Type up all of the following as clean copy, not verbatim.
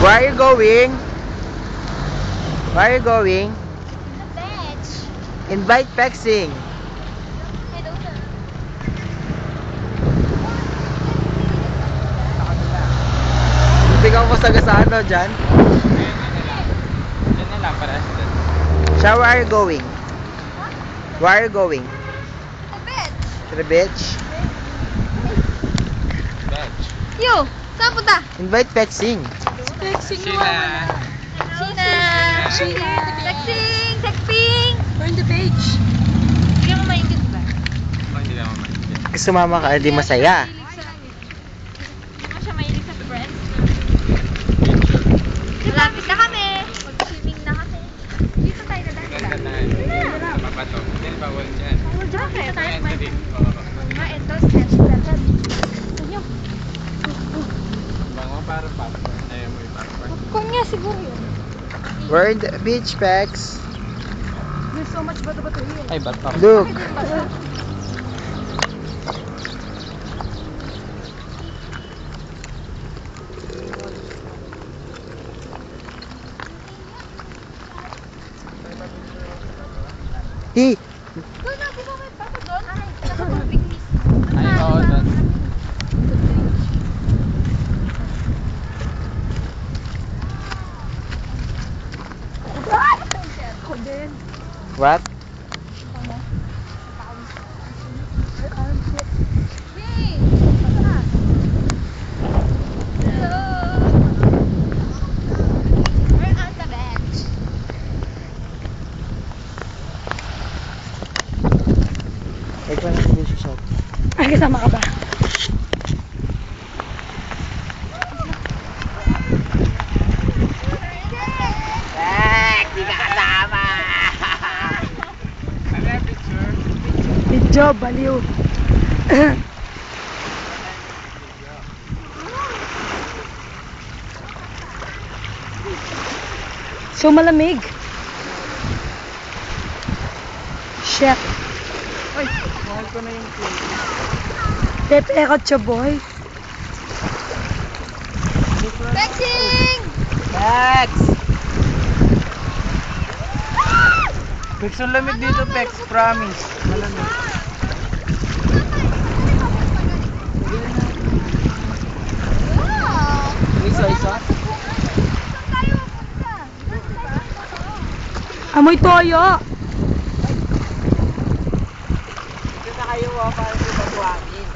Where are you going? Where are you going? The beach. Invite Pexing. I don't know. Hindi ka masagasaan daw dyan. Yan na lang para sa Siya, where are you going? Where are you going? The beach. To the beach? batch. You, saan punta? Invite Pexing. Sina. Sheena. Sexing. Sexping. We're in the beach. Hindi mo maingit ba? Oh, hindi naman mainit. Kasi sumama ka, di masaya. Hindi mo siya mahilig sa friends. Malapit na kami. Mag-swimming na kami. Dito tayo na lang. Ganda na. Sa mabato. Hindi bawal dyan. Bawal dyan. Dito tayo. Ayan, dali. Oo. Mga ito, sketch level. Ayun. Bango para popcorn. Ayaw mo yung popcorn. Popcorn nga siguro yun. We're in the beach, Pex. There's so much bato-bato here. Ay, bato. Look. Hey, Doon na, di ba may bato doon? Ay, nakatubig mismo. Ay, oo, doon. Ako din. what? Hey! Tara. Hello! We're on the bench. Ikaw na yung beach shot. Ay, kasama ka ba? Di ka kasama! Ano yung picture? Video, baliw. So malamig. Shit. Ay, mahal ko na yung plate. Pepe Ekotcho boy. Fixing! Pex! Pex, ang lamig dito, Pex. Promise. Malamig. Wow! Isa-isa? Saan tayo pupunta? Amoy toyo. Dito na kayo, para sa babuhangin.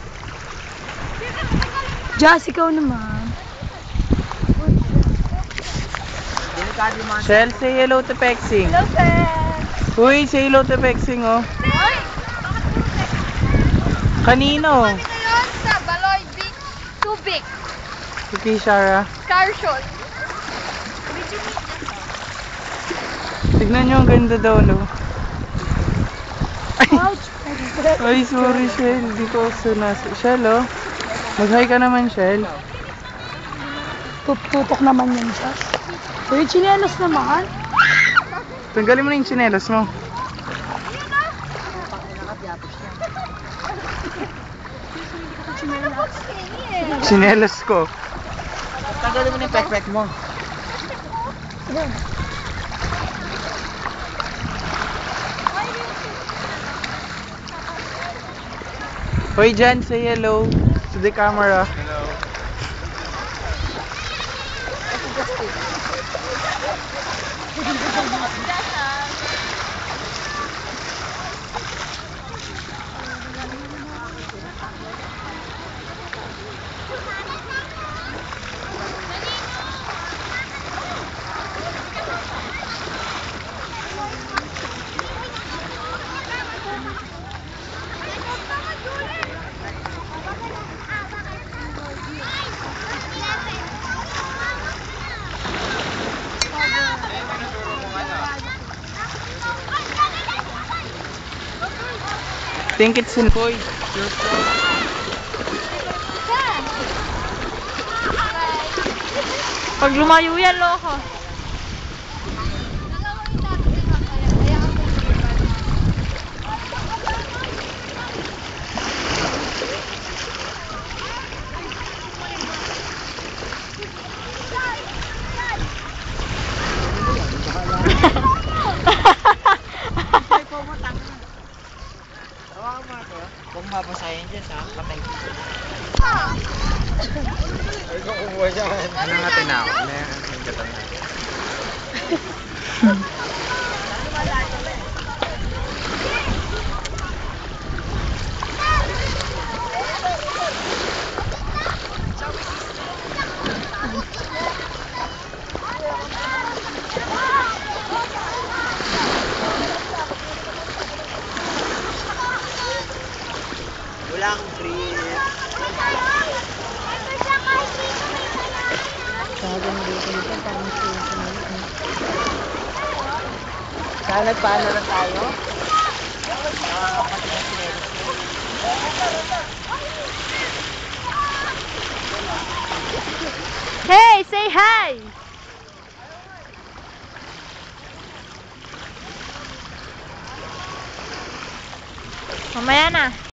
Jazz, ikaw naman. Shell, say hello to Pexing. Hello, friends! Uy, say hello to Pexing, oh. Ay! Kanino? Kami ngayon sa Baloy Beach, Subic, Si Shara. Carshot. Tignan nyo, ang ganda daw, no? Ouch. Ay, sorry, Shell. Di ko Shell, oh. Mag-hi ka naman, Shell. Tutok naman yan, Jazz. Uy, chinelos naman. Tanggalin mo na yung tsinelas mo. Tsinelas ko. Tanggalin mo na yung pek-pek mo. Hoy, Jan, say hello to the camera. Hello. Think it's in boy. Pag lumayo yan, loko. babasahin dyan sa patay. Ay, kung kumuha siya. Ano nga tinao? Meron yung katanda. Walang free. Saan nagpaano na tayo? Hey, say hi! Mamaya na.